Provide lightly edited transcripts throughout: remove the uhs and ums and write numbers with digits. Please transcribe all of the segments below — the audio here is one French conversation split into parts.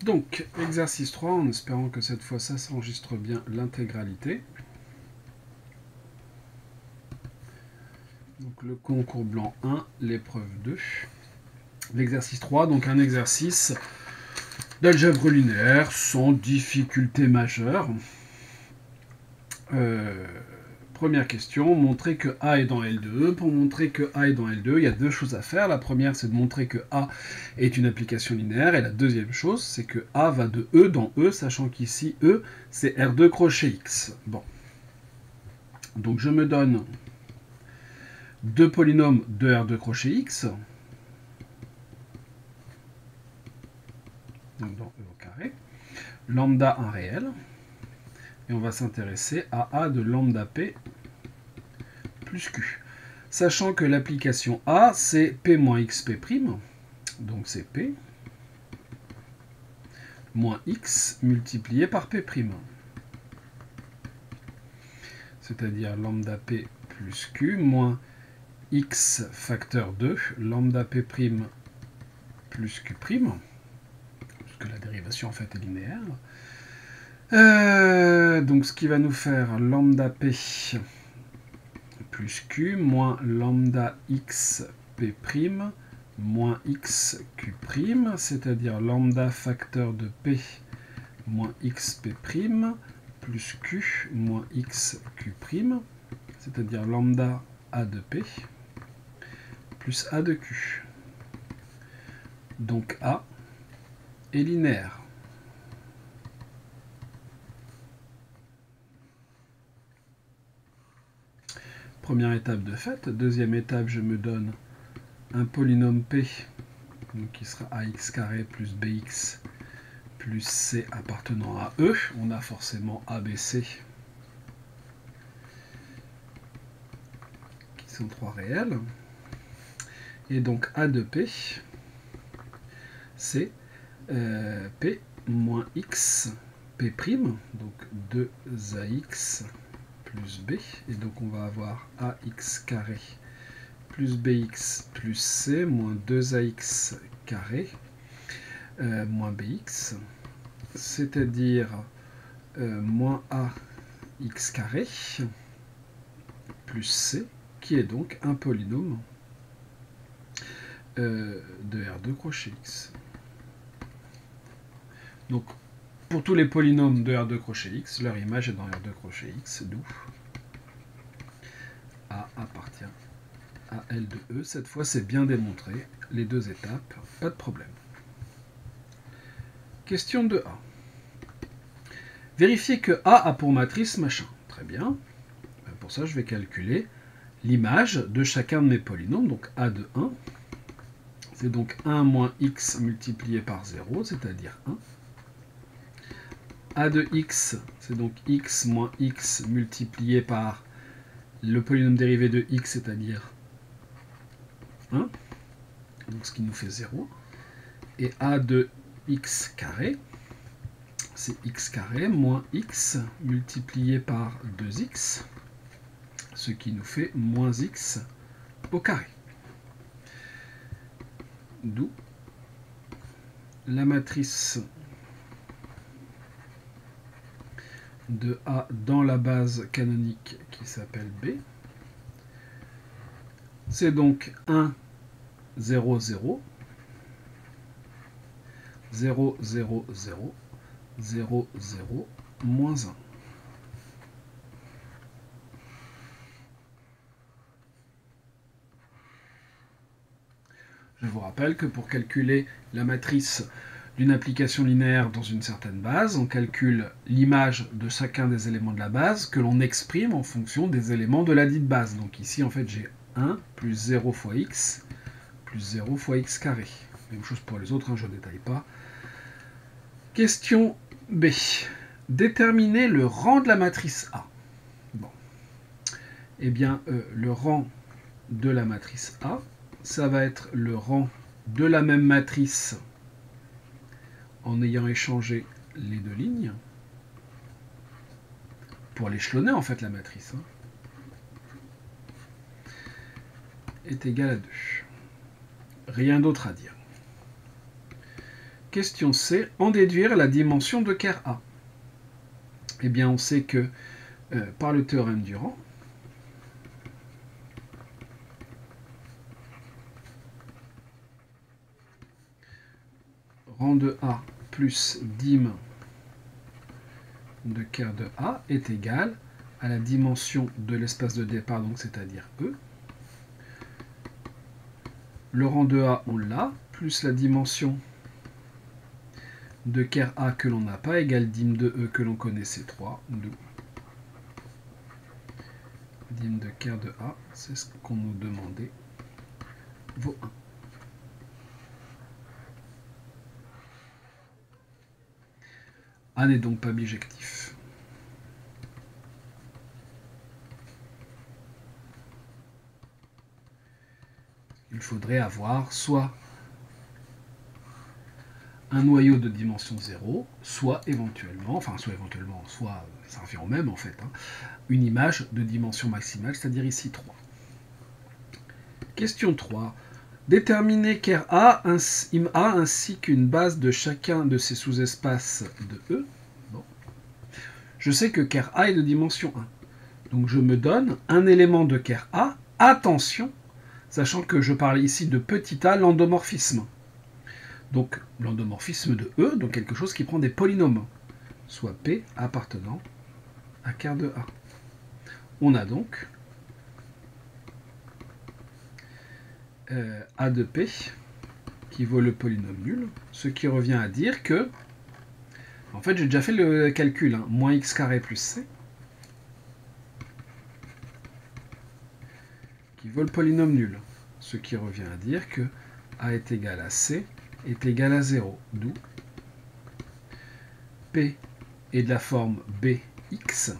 Donc, exercice 3, en espérant que cette fois ça s'enregistre bien l'intégralité. Donc le concours blanc 1, l'épreuve 2. L'exercice 3, donc un exercice d'algèbre linéaire sans difficulté majeure. Première question, montrer que A est dans L de E. Pour montrer que A est dans L de E, il y a deux choses à faire. La première, c'est de montrer que A est une application linéaire. Et la deuxième chose, c'est que A va de E dans E, sachant qu'ici, E, c'est R2 crochet X. Bon. Donc je me donne deux polynômes de R2 crochet X. Donc dans E au carré. Lambda 1 réel. Et on va s'intéresser à A de lambda P plus Q. Sachant que l'application A, c'est P moins XP', donc c'est P moins X multiplié par P'. C'est-à-dire lambda P plus Q moins X facteur 2, lambda P' plus Q', puisque la dérivation en fait est linéaire. Donc ce qui va nous faire lambda P plus Q moins lambda X P' moins X Q', c'est-à-dire lambda facteur de P moins XP' plus Q moins XQ', c'est-à-dire lambda A de P plus A de Q. Donc A est linéaire. Première étape de fait. Deuxième étape, je me donne un polynôme P, donc qui sera AX carré plus BX plus C appartenant à E. On a forcément ABC qui sont trois réels. Et donc A de P, c'est P moins X P', donc 2AX plus B. Et donc on va avoir AX carré plus BX plus C moins 2AX carré moins BX, c'est-à-dire moins AX carré plus C, qui est donc un polynôme de R2 crochet X. Donc, pour tous les polynômes de R2 crochet X, leur image est dans R2 crochet X, d'où A appartient à L de E. Cette fois, c'est bien démontré. Les deux étapes, pas de problème. Question 2A. Vérifier que A a pour matrice machin. Très bien. Pour ça, je vais calculer l'image de chacun de mes polynômes. Donc A de 1, c'est donc 1 moins x multiplié par 0, c'est-à-dire 1. A de x, c'est donc x moins x multiplié par le polynôme dérivé de x, c'est-à-dire 1. Donc ce qui nous fait 0. Et A de x carré, c'est x carré moins x multiplié par 2x, ce qui nous fait moins x au carré. D'où la matrice de A dans la base canonique qui s'appelle B. C'est donc 1, 0, 0, 0, 0, 0, 0, 0, moins 1. Je vous rappelle que pour calculer la matrice d'une application linéaire dans une certaine base, on calcule l'image de chacun des éléments de la base que l'on exprime en fonction des éléments de la dite base. Donc ici, en fait, j'ai 1 plus 0 fois x plus 0 fois x carré. Même chose pour les autres, je ne détaille pas. Question B. Déterminer le rang de la matrice A. Bon. Eh bien, le rang de la matrice A, ça va être le rang de la même matrice en ayant échangé les deux lignes pour l'échelonner en fait la matrice, est égal à 2. Rien d'autre à dire. Question C. En déduire la dimension de ker A. Eh bien, on sait que par le théorème du rang, rang de A plus dim de ker de A est égal à la dimension de l'espace de départ, donc c'est-à-dire E. Le rang de A, on l'a, plus la dimension de ker A que l'on n'a pas, égale dim de E que l'on connaît, c'est 3, d'où dim de ker de A, c'est ce qu'on nous demandait, vaut 1. A n'est donc pas bijectif. Il faudrait avoir soit un noyau de dimension 0, soit éventuellement, soit ça revient au même en fait, hein, une image de dimension maximale, c'est-à-dire ici 3. Question 3. Déterminer ker A ainsi qu'une base de chacun de ces sous-espaces de E. Bon. Je sais que ker A est de dimension 1. Donc je me donne un élément de ker A. Attention, sachant que je parle ici de petit a, l'endomorphisme. Donc l'endomorphisme de E, donc quelque chose qui prend des polynômes, soit P appartenant à ker de A. On a donc A de P qui vaut le polynôme nul, ce qui revient à dire que, en fait j'ai déjà fait le calcul, hein, moins x carré plus c, qui vaut le polynôme nul, ce qui revient à dire que A est égal à C est égal à 0, d'où P est de la forme Bx,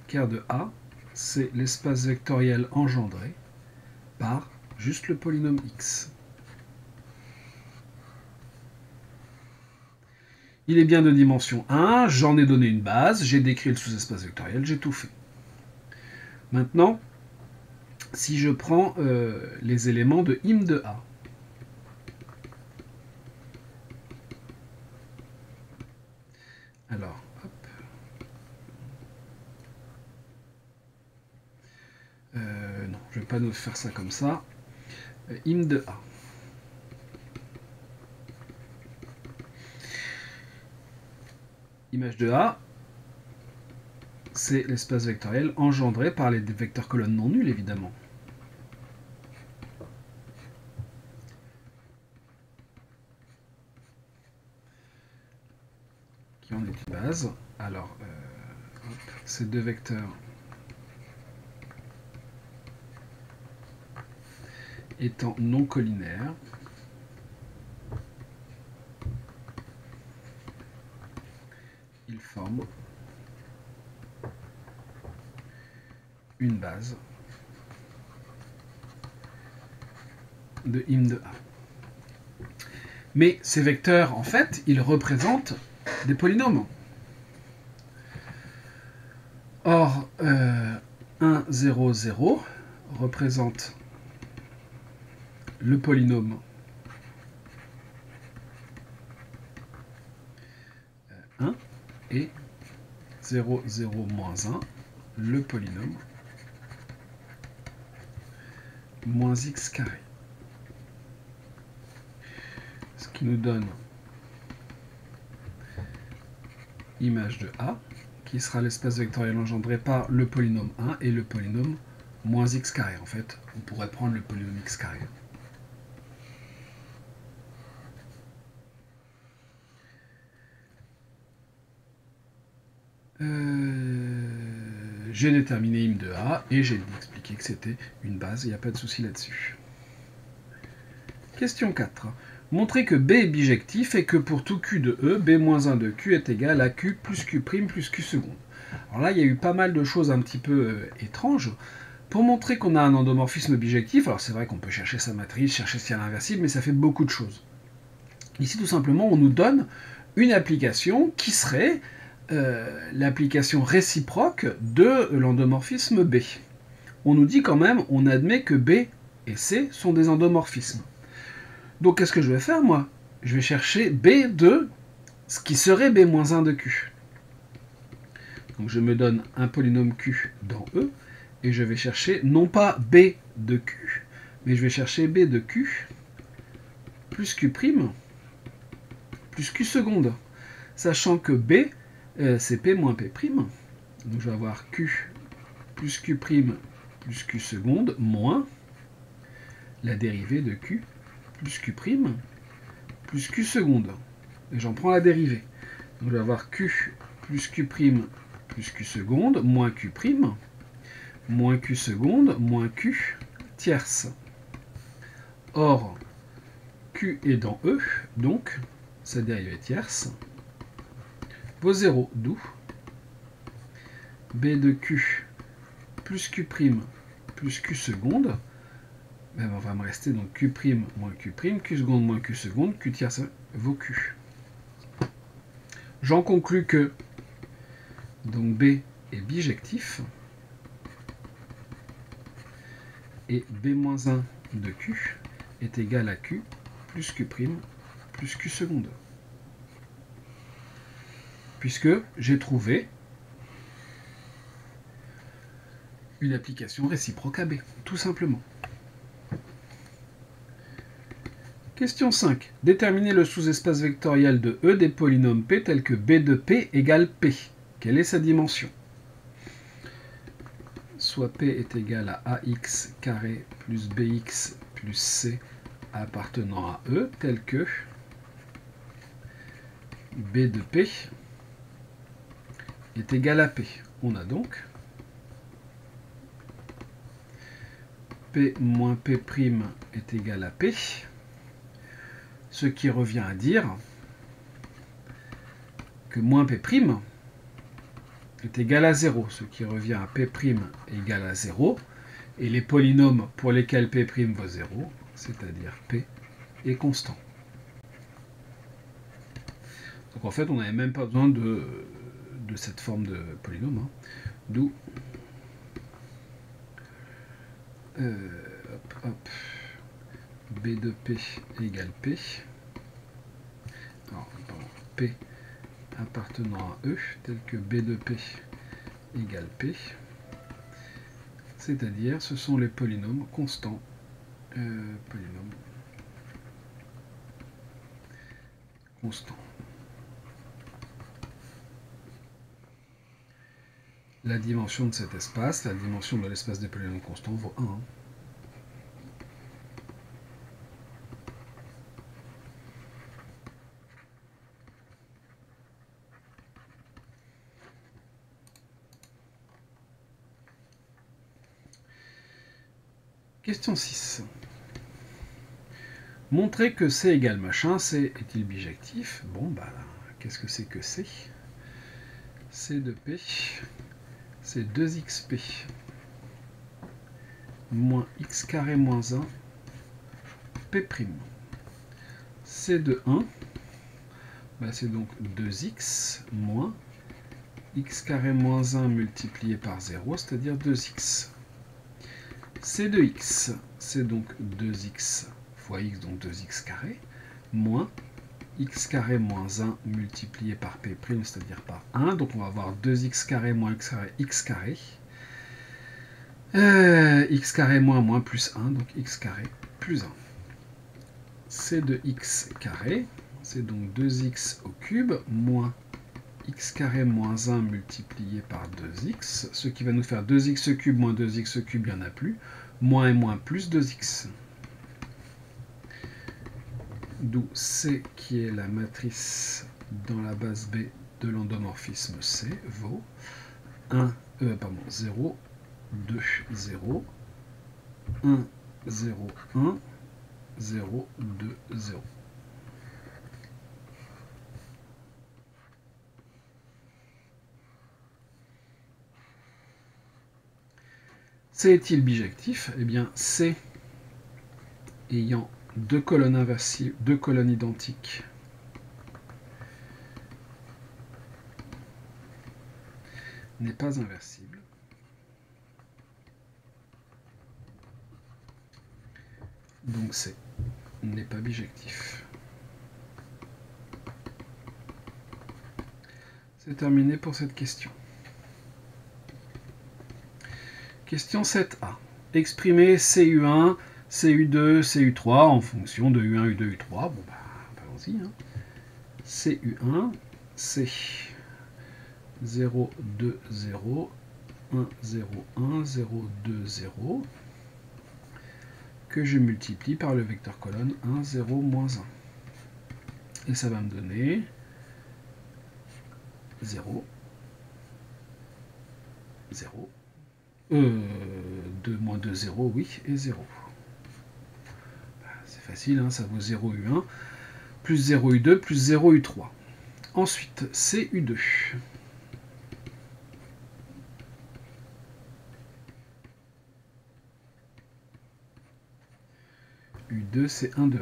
ker de A, c'est l'espace vectoriel engendré par juste le polynôme x. Il est bien de dimension 1, j'en ai donné une base, j'ai décrit le sous-espace vectoriel, j'ai tout fait. Maintenant, si je prends les éléments de im de A, alors, hop. Non, je ne vais pas nous faire ça comme ça. Im de A. Image de A, c'est l'espace vectoriel engendré par les vecteurs colonnes non nuls, évidemment. Qui en est une base. Alors, ces deux vecteurs étant non collinaires, ils forment une base de im de A. Mais ces vecteurs, en fait, ils représentent des polynômes. Or, 1, 0, 0 représente le polynôme 1 et 0, 0, moins 1, le polynôme moins x carré. Ce qui nous donne image de A, qui sera l'espace vectoriel engendré par le polynôme 1 et le polynôme moins x carré. En fait, on pourrait prendre le polynôme x carré. J'ai déterminé im de A et j'ai expliqué que c'était une base, il n'y a pas de souci là-dessus. Question 4. Montrer que B est bijectif et que pour tout Q de E, B-1 de Q est égal à Q plus Q' plus Q seconde. Alors là, il y a eu pas mal de choses un petit peu étranges. Pour montrer qu'on a un endomorphisme bijectif, alors c'est vrai qu'on peut chercher sa matrice, chercher si elle est inversible, mais ça fait beaucoup de choses. Ici, tout simplement, on nous donne une application qui serait l'application réciproque de l'endomorphisme B. On nous dit quand même, on admet que B et C sont des endomorphismes. Donc qu'est-ce que je vais faire moi? Je vais chercher B de ce qui serait B-1 de Q. Donc je me donne un polynôme Q dans E, et je vais chercher non pas B de Q, mais je vais chercher B de Q plus Q' plus Q seconde. Sachant que B, c'est P moins P'. Donc je vais avoir Q plus Q' plus Q seconde moins la dérivée de Q plus Q' plus Q seconde. Et j'en prends la dérivée. Donc je vais avoir Q plus Q' plus Q seconde moins Q' moins Q seconde moins Q tierce. Or, Q est dans E, donc sa dérivée tierce vaut 0, d'où B de Q plus Q' plus Q seconde, ben on va me rester donc Q' moins Q', Q seconde moins Q seconde, Q tierce vaut Q. J'en conclus que donc B est bijectif et B-1 de Q est égal à Q plus Q' plus Q seconde. Puisque j'ai trouvé une application réciproque à B, tout simplement. Question 5. Déterminez le sous-espace vectoriel de E des polynômes P tels que B de P égale P. Quelle est sa dimension? Soit P est égal à AX carré plus BX plus C appartenant à E, tel que B de P est égal à P. On a donc P moins P' est égal à P, ce qui revient à dire que moins P' est égal à 0, ce qui revient à P' égal à 0, et les polynômes pour lesquels P' vaut 0, c'est-à-dire P, est constant. Donc en fait, on n'avait même pas besoin de cette forme de polynôme, hein. D'où B de P égale P. Alors, pardon, P appartenant à E, tel que B de P égale P. C'est-à-dire, ce sont les polynômes constants. Polynômes constants. La dimension de cet espace, la dimension de l'espace des polynômes constants vaut 1. Hein. Question 6. Montrer que C égale machin, C est-il bijectif? Bon, bah, qu'est-ce que c'est que C? C de P, c'est 2xp moins x carré moins 1 P'. C de 1, bah, c'est donc 2x moins x carré moins 1 multiplié par 0, c'est-à-dire 2x. C de x, c'est donc 2x fois x, donc 2x carré, moins x carré moins 1 multiplié par P', c'est-à-dire par 1. Donc on va avoir 2x carré moins x carré. X carré moins plus 1, donc x carré plus 1. C de x carré, c'est donc 2x au cube moins x carré moins 1 multiplié par 2x, ce qui va nous faire 2x cube moins 2x cube, il n'y en a plus, moins et moins plus 2x. D'où C, qui est la matrice dans la base B de l'endomorphisme C, vaut 0, 2, 0, 1, 0, 1, 0, 2, 0. C est-il bijectif? Eh bien, C ayant deux colonnes inversibles, deux colonnes identiques, n'est pas inversible. Donc C. n'est pas bijectif. C'est terminé pour cette question. Question 7a. Exprimer CU1, CU2, CU3 en fonction de U1, U2, U3. Bon, bah, allons-y. Hein. CU1, c'est 0, 2, 0, 1, 0, 1, 0, 2, 0, que je multiplie par le vecteur colonne 1, 0, moins 1. Et ça va me donner 0, 0, 2 moins 2, 0, oui, et 0. C'est facile, hein, ça vaut 0 U1, plus 0 U2, plus 0 U3. Ensuite, CU2. U2, c'est 1, 2, 1.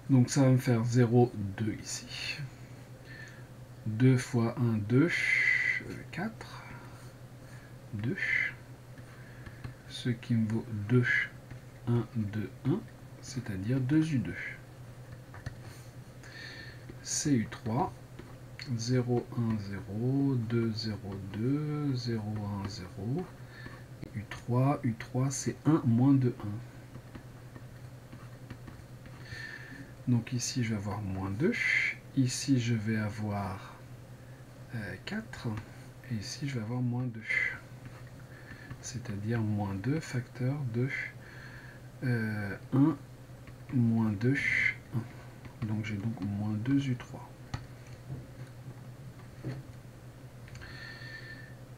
Donc ça va me faire 0, 2 ici. 2 fois 1, 2, 4, 2. Ce qui me vaut 2, 1, 2, 1, c'est-à-dire 2U2. CU3, 0, 1, 0, 2, 0, 2, 0, 1, 0. U3, U3, c'est 1, moins 2, 1. Donc ici, je vais avoir moins 2. Ici, je vais avoir 4. Et ici, je vais avoir moins 2. C'est-à-dire moins 2 facteur de 1, moins 2, 1. Donc j'ai donc moins 2U3.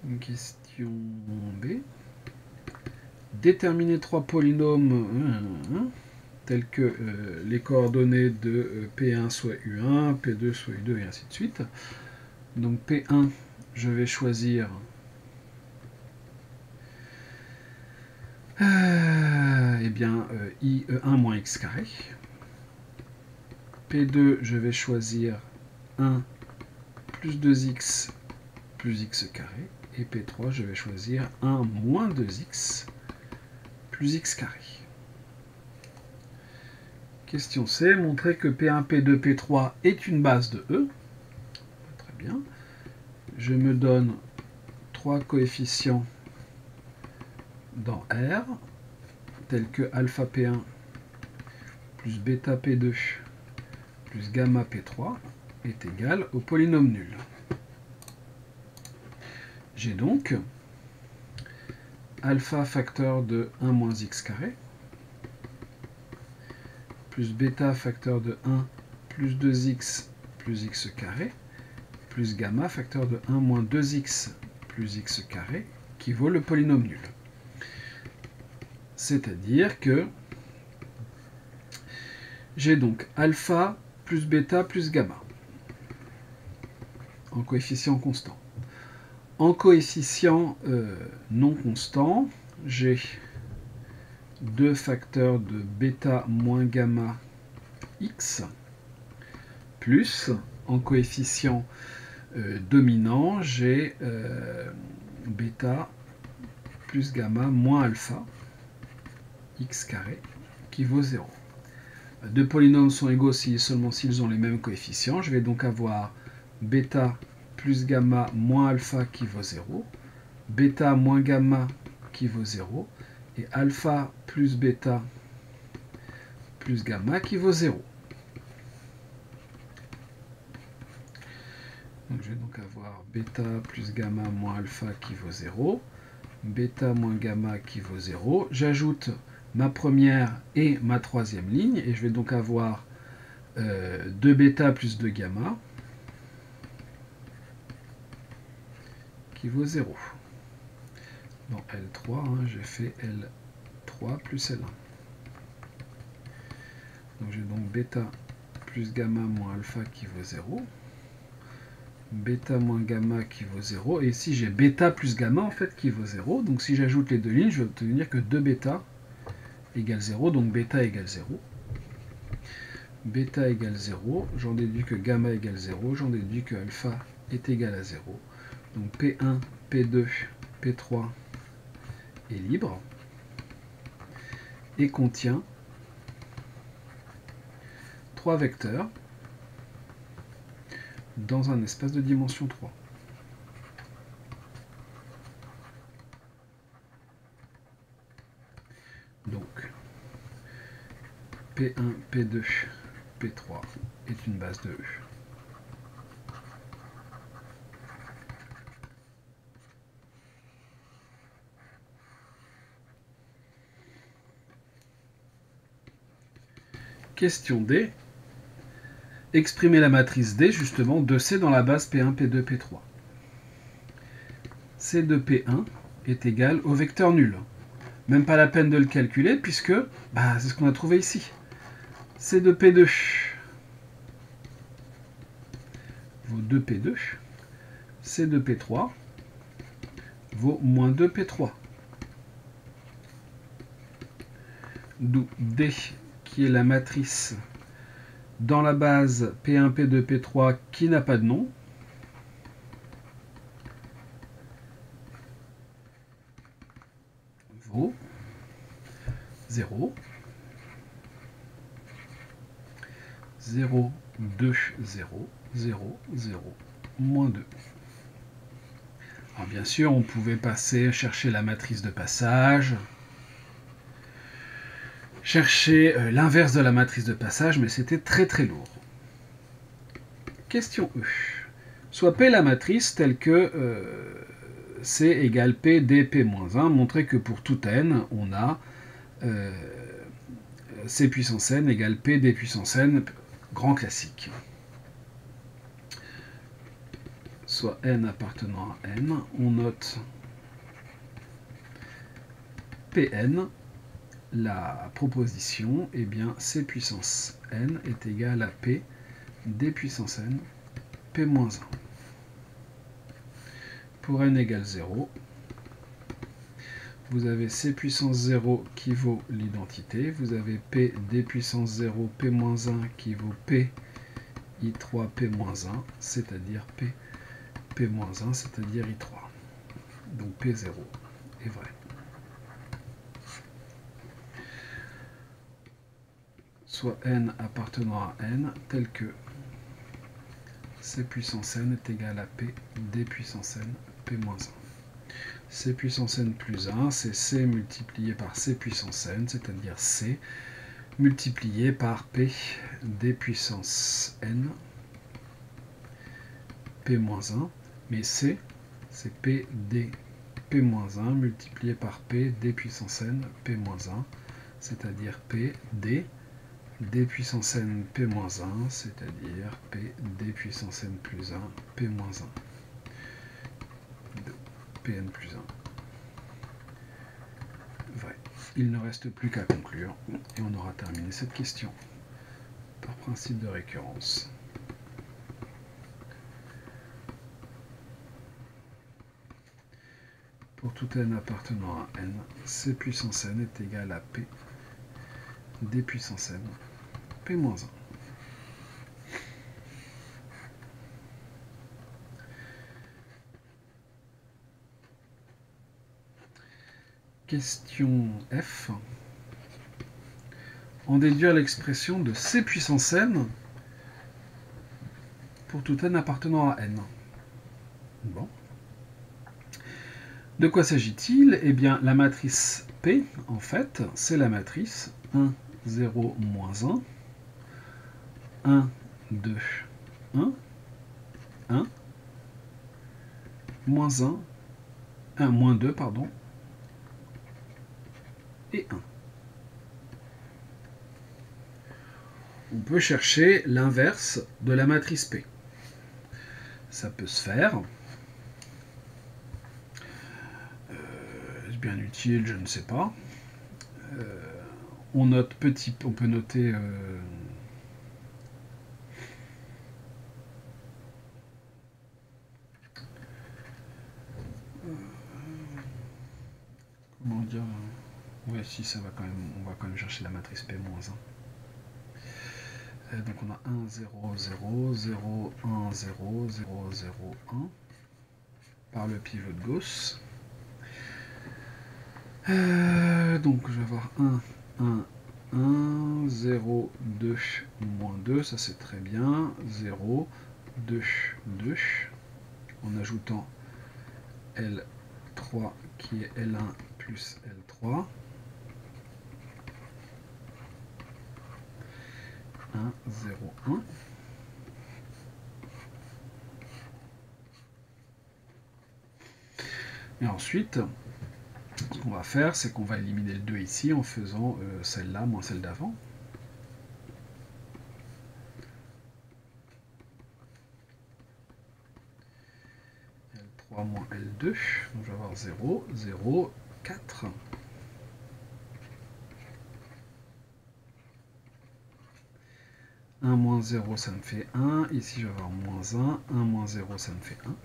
Une question B. Déterminer 3 polynômes tels que les coordonnées de P1 soit U1, P2 soit U2 et ainsi de suite. Donc P1, je vais choisir I1 moins x carré. P2, je vais choisir 1 plus 2x plus x carré. Et P3, je vais choisir 1 moins 2x plus x carré. Question C, montrer que P1, P2, P3 est une base de E. Très bien. Je me donne 3 coefficients dans R, tels que alpha P1 plus bêta P2 plus gamma P3 est égal au polynôme nul. J'ai donc alpha facteur de 1 moins x carré plus bêta facteur de 1 plus 2x plus x carré plus gamma facteur de 1 moins 2x plus x carré qui vaut le polynôme nul. C'est-à-dire que j'ai donc alpha plus bêta plus gamma en coefficient constant. En coefficient non constant, j'ai 2 facteurs de bêta moins gamma x plus en coefficient dominant, j'ai bêta plus gamma moins alpha x carré qui vaut 0. Deux polynômes sont égaux seulement s'ils ont les mêmes coefficients. Je vais donc avoir bêta plus gamma moins alpha qui vaut 0, bêta moins gamma qui vaut 0, et alpha plus bêta plus gamma qui vaut 0. Donc je vais donc avoir bêta plus gamma moins alpha qui vaut 0, bêta moins gamma qui vaut 0. J'ajoute ma première et ma troisième ligne, et je vais donc avoir 2 bêta plus 2 gamma qui vaut 0. Dans L3, j'ai fait L3 plus L1. Donc j'ai donc bêta plus gamma moins alpha qui vaut 0, bêta moins gamma qui vaut 0, et ici j'ai bêta plus gamma en fait qui vaut 0, donc si j'ajoute les deux lignes, je vais obtenir que 2 bêta égale 0, donc bêta égale 0. Bêta égale 0, j'en déduis que gamma égale 0, j'en déduis que alpha est égal à 0. Donc P1, P2, P3 est libre. et contient 3 vecteurs dans un espace de dimension 3. Donc, P1, P2, P3 est une base de E. Question D. Exprimer la matrice D justement de C dans la base P1, P2, P3. C de P1 est égal au vecteur nul. Même pas la peine de le calculer puisque c'est ce qu'on a trouvé ici. C de P2 vaut 2P2. C de P3 vaut moins 2P3. D'où D qui est la matrice dans la base P1, P2, P3 qui n'a pas de nom. Vaut 0, 0, 2, 0, 0, 0, moins 2. Alors bien sûr, on pouvait chercher la matrice de passage, chercher l'inverse de la matrice de passage, mais c'était très très lourd. Question E. Soit P la matrice telle que C égale P d P-1, montrer que pour tout n, on a C puissance n égale P d puissance n, grand classique. Soit n appartenant à n, on note Pn, la proposition, eh bien C puissance n est égal à P d puissance n, P-1. Pour n égale 0, vous avez C puissance 0 qui vaut l'identité, vous avez P d puissance 0 P-1 qui vaut P I3 P-1, c'est-à-dire P-1, c'est-à-dire I3. Donc P0 est vrai. Soit n appartenant à n tel que C puissance n est égal à P d puissance n P-1. C puissance n plus 1, c'est C multiplié par C puissance n, c'est-à-dire C multiplié par P d puissance n P-1, mais C, c'est P d P-1 multiplié par P d puissance n P-1, c'est-à-dire P d puissance n P-1, c'est-à-dire P d puissance n plus 1 P-1. Pn plus 1. Vrai. Il ne reste plus qu'à conclure et on aura terminé cette question par principe de récurrence. Pour tout n appartenant à n, C puissance n est égal à P d puissance n P-1. Question F. En déduire l'expression de C puissance n pour tout n appartenant à n. Bon. De quoi s'agit-il? Eh bien, la matrice P, en fait, c'est la matrice 1, 0, moins 1, 1, 2, 1, 1, moins 1, moins 2, pardon, et 1. On peut chercher l'inverse de la matrice P. Ça peut se faire. Est-ce bien utile? Je ne sais pas. On peut noter comment dire? Ouais, si, ça va quand même. On va quand même chercher la matrice P-1. Donc on a 1, 0, 0, 0, 1, 0, 0, 0, 1 par le pivot de Gauss. Donc je vais avoir 1, 1, 1, 0, 2, moins 2, ça c'est très bien, 0, 2, 2, en ajoutant L3 qui est L1 plus L3, 1, 0, 1. Et ensuite, ce qu'on va faire, c'est qu'on va éliminer le 2 ici en faisant celle-là moins celle d'avant. L3 moins L2, donc je vais avoir 0, 0, 4. « 1 moins 0, ça me fait 1. Ici, je vais avoir moins 1. 1 moins 0, ça me fait 1.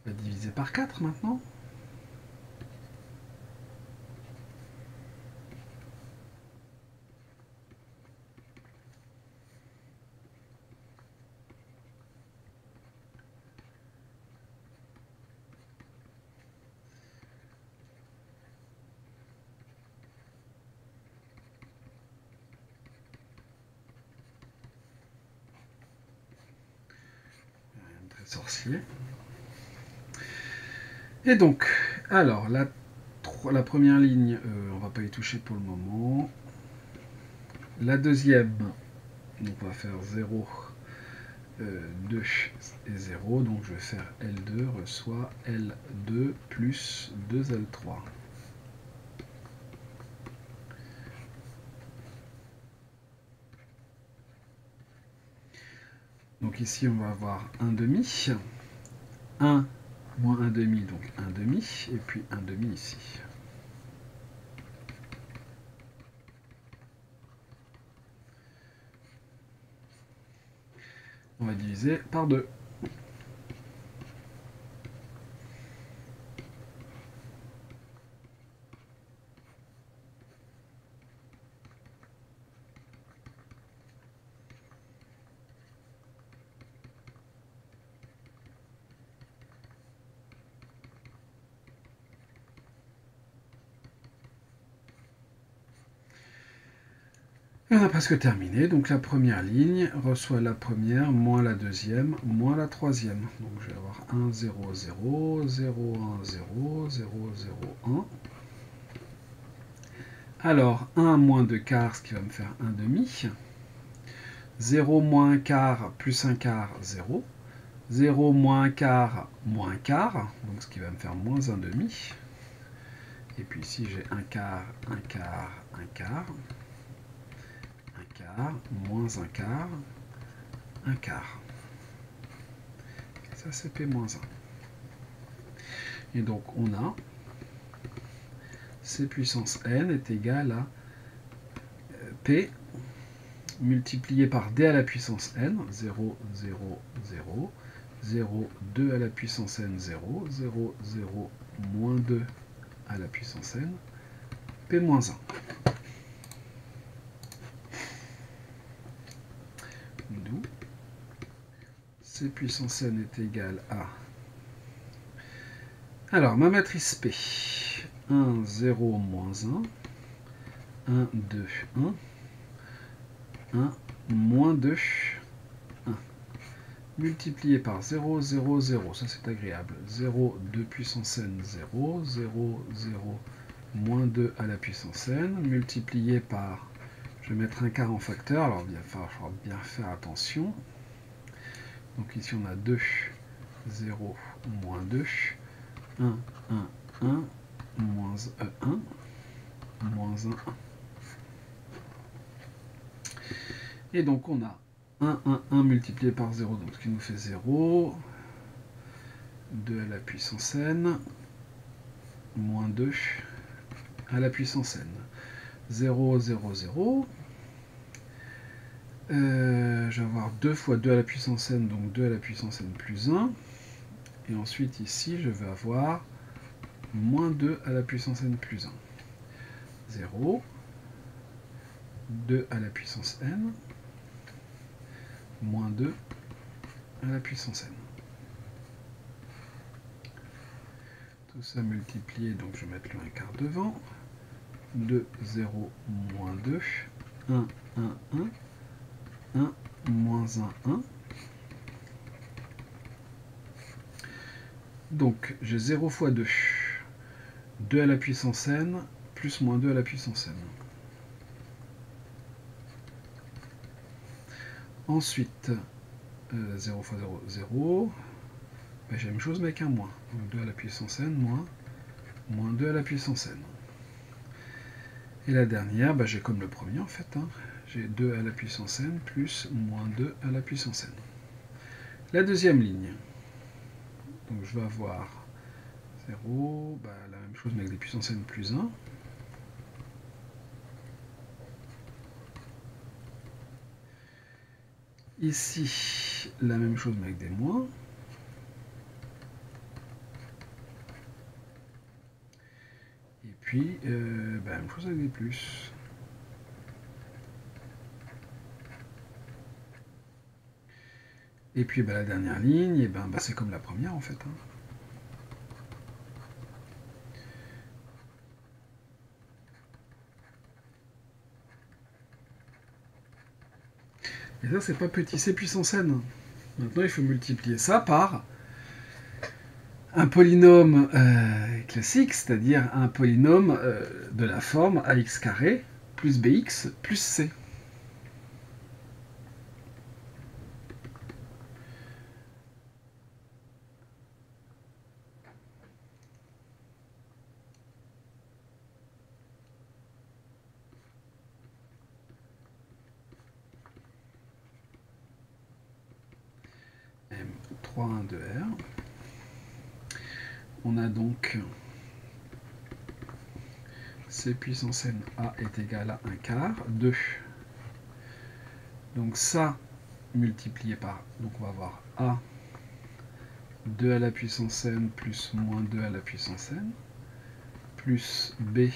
On va diviser par 4 maintenant. Rien de très sorcier. Et donc, alors, la première ligne, on va pas y toucher pour le moment. La deuxième, donc on va faire 0, 2 et 0. Donc je vais faire L2 reçoit L2 plus 2L3. Donc ici, on va avoir 1 demi. 1 moins 1 demi, donc 1 demi. Et puis 1 demi ici. On va diviser par 2. Et on a presque terminé. Donc la première ligne reçoit la première moins la deuxième moins la troisième. Donc je vais avoir 1, 0, 0, 0, 1, 0, 0, 0, 1. Alors 1 moins 2 quarts, ce qui va me faire 1 demi. 0 moins 1 quart plus 1 quart, 0. 0 moins 1 quart moins 1 quart, donc ce qui va me faire moins 1 demi. Et puis ici j'ai 1 quart, 1 quart, 1 quart. 1 quart, moins 1 quart, 1 quart. Et ça c'est P moins 1. Et donc on a C puissance n est égal à P multiplié par D à la puissance n, 0, 0, 0, 0, 2 à la puissance n, 0, 0, 0, moins 2 à la puissance n, P moins 1. D'où C puissance n est égal à... Alors, ma matrice P, 1, 0, moins 1, 1, 2, 1, 1, moins 2, 1, multiplié par 0, 0, 0, ça c'est agréable, 0, 2 puissance n, 0, 0, 0, moins 2 à la puissance n, multiplié par, je vais mettre un quart en facteur, alors il va falloir bien faire attention. Donc ici on a 2, 0, moins 2, 1, 1, 1, moins 1, moins 1, 1. Et donc on a 1, 1, 1 multiplié par 0, donc ce qui nous fait 0, 2 à la puissance n, moins 2 à la puissance n. 0, 0, 0. Je vais avoir 2 fois 2 à la puissance n, donc 2 à la puissance n plus 1. Et ensuite ici, je vais avoir moins 2 à la puissance n plus 1. 0, 2 à la puissance n, moins 2 à la puissance n. tout ça multiplié, donc je vais mettre le 1/4 devant. 2, 0, moins 2. 1, 1, 1. 1, moins 1, 1. Donc j'ai 0 fois 2. 2 à la puissance n, plus moins 2 à la puissance n. Ensuite, 0 fois 0, 0. Ben, j'ai la même chose mais avec un moins. Donc 2 à la puissance n, moins 2 à la puissance n. Et la dernière, ben, j'ai comme le premier en fait. Hein. J'ai 2 à la puissance n plus moins 2 à la puissance n. La deuxième ligne. Donc je vais avoir 0, ben, la même chose mais avec des puissances n plus 1. Ici, la même chose mais avec des moins. Et puis, ben, la même chose avec des plus. Et puis ben, la dernière ligne, et ben, c'est comme la première en fait. Hein. Et ça, c'est pas petit, c'est puissance n. Maintenant, il faut multiplier ça par un polynôme classique, c'est-à-dire un polynôme de la forme ax carré plus bx plus c. M3, 1, 2R. On a donc C puissance n A est égal à 1/4, 2. Donc ça, multiplié par, donc on va avoir A 2 à la puissance n plus moins 2 à la puissance n, plus B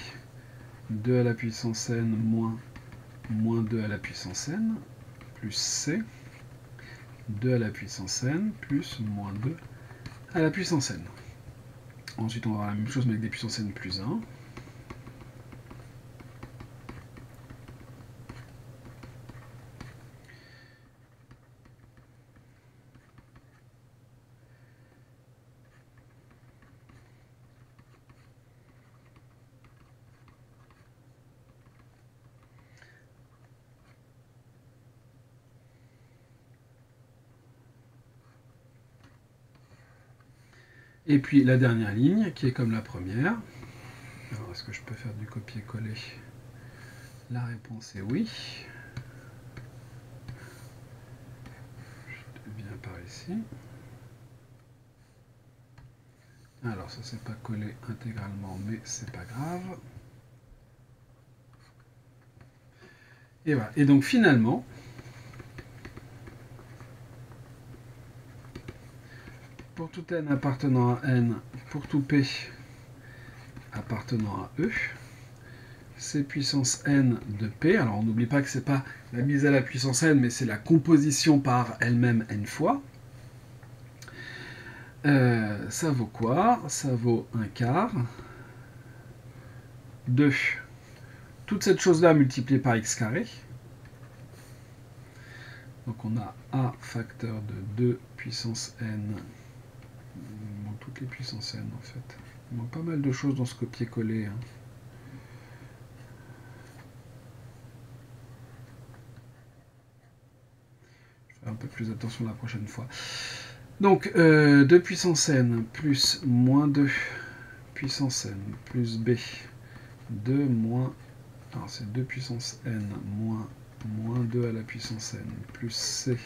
2 à la puissance n moins 2 à la puissance n, plus C 2 à la puissance n plus moins 2 à la puissance n. Ensuite, on va avoir la même chose mais avec des puissances n plus 1. Et puis la dernière ligne, qui est comme la première. Alors, est-ce que je peux faire du copier-coller? La réponse est oui. Je viens par ici. Alors, ça c'est pas collé intégralement, mais c'est pas grave. Et voilà. Et donc finalement, pour tout n appartenant à n, pour tout p appartenant à e, c'est puissance n de p. Alors on n'oublie pas que c'est pas la mise à la puissance n, mais c'est la composition par elle-même n fois. Ça vaut quoi? Ça vaut 1/4 de toute cette chose-là multipliée par x carré. Donc on a a facteur de 2 puissance n. Il manque toutes les puissances n en fait. Il manque pas mal de choses dans ce copier-coller. Hein. Je ferai un peu plus attention la prochaine fois. Donc 2 puissance n plus moins 2 puissance n plus b 2 moins... Alors c'est 2 puissance n moins 2 à la puissance n plus c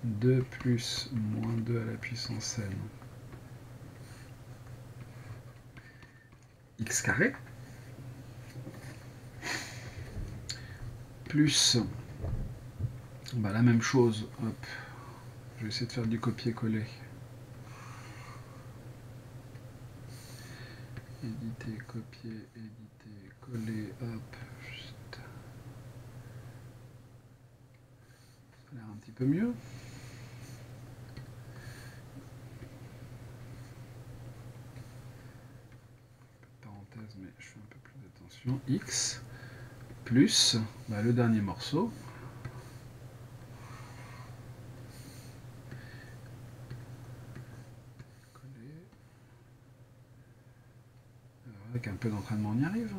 2 plus moins 2 à la puissance n x carré plus la même chose. Hop. Je vais essayer de faire du copier-coller. Éditer, copier, éditer, coller, hop. Juste. Ça a l'air un petit peu mieux. parenthèse, mais je fais un peu plus d'attention, x plus le dernier morceau, avec un peu d'entraînement on y arrive.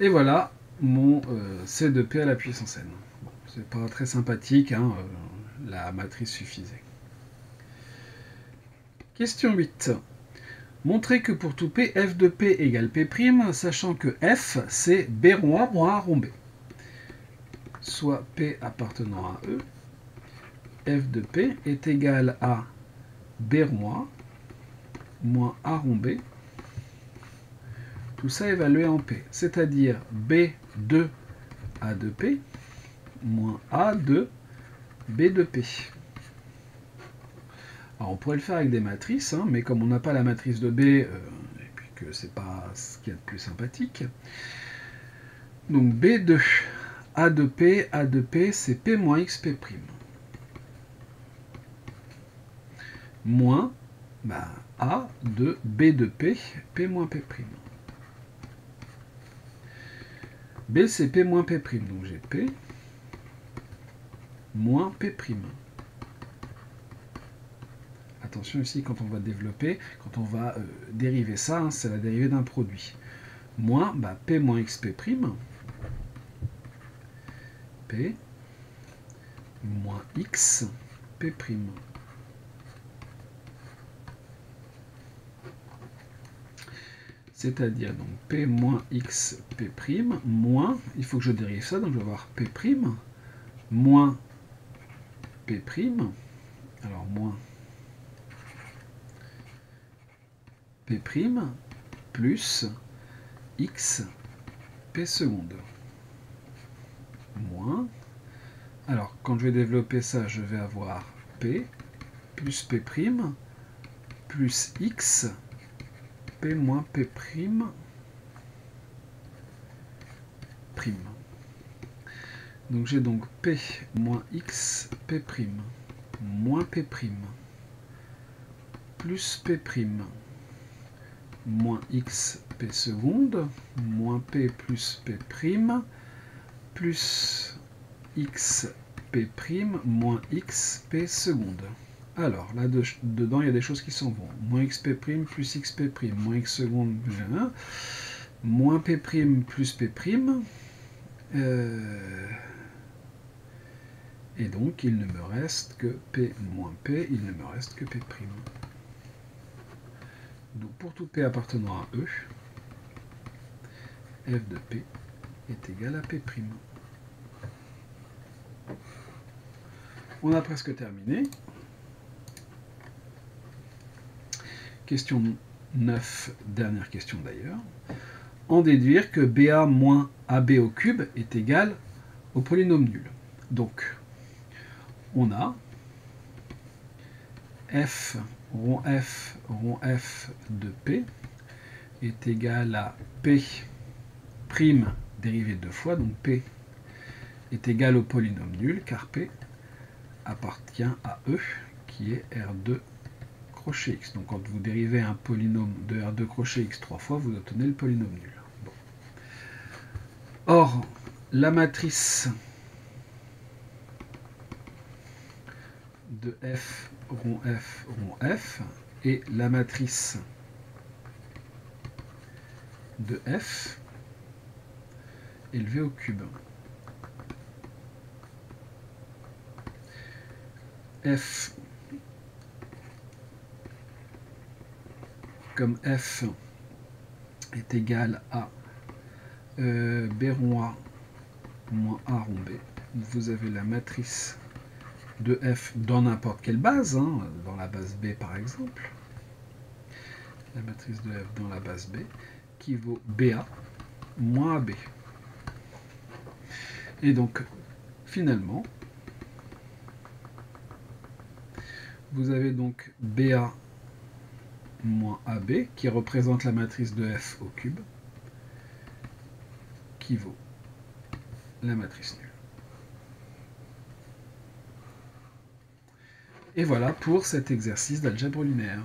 Et voilà mon C2P à la puissance n. Bon, c'est pas très sympathique, hein, la matrice suffisait. Question 8. Montrez que pour tout P, f de P égale P', sachant que f, c'est B rond A moins A rond B. Soit P appartenant à E, f de P est égal à B rond A moins A rond B. Tout ça évalué en P, c'est-à-dire B de A de P moins A de B de P. Alors on pourrait le faire avec des matrices, hein, mais comme on n'a pas la matrice de B, et puis que c'est pas ce qu'il y a de plus sympathique, donc B de A de P, c'est P moins X P'. Moins A de B de P, P moins P'. B c'est P moins P', donc j'ai P moins P'. Attention ici, quand on va développer, quand on va dériver ça, hein, c'est la dérivée d'un produit. Moins P moins X P', P moins X P'. C'est-à-dire donc P moins X P', moins, il faut que je dérive ça, donc je vais avoir P', moins P', alors moins P' plus X P seconde. Moins, alors quand je vais développer ça, je vais avoir P plus P' plus X P moins P'. Donc j'ai donc P moins X P' moins P' plus P' moins X P seconde moins P plus P' plus X P' moins X P seconde. Alors, là, dedans, il y a des choses qui s'en vont. Moins xp' plus xp', moins x seconde plus 1, moins p' plus p'. Et donc, il ne me reste que p moins p, il ne me reste que p'. Donc, pour tout p appartenant à E, f de p est égal à p'. On a presque terminé. Question 9, dernière question d'ailleurs. En déduire que BA moins AB au cube est égal au polynôme nul. Donc, on a f rond f de P est égal à P' dérivé deux fois, donc P est égal au polynôme nul, car P appartient à E, qui est R2 crochet x. Donc quand vous dérivez un polynôme de R2 crochet x trois fois, vous obtenez le polynôme nul. Bon. Or, la matrice de f rond f et la matrice de f élevée au cube. F comme f est égal à b rond a moins a rond b, vous avez la matrice de f dans n'importe quelle base, hein, dans la base B par exemple, la matrice de f dans la base B, qui vaut BA moins AB. Et donc, finalement, vous avez donc BA moins AB, qui représente la matrice de f au cube, qui vaut la matrice nulle. Et voilà pour cet exercice d'algèbre linéaire.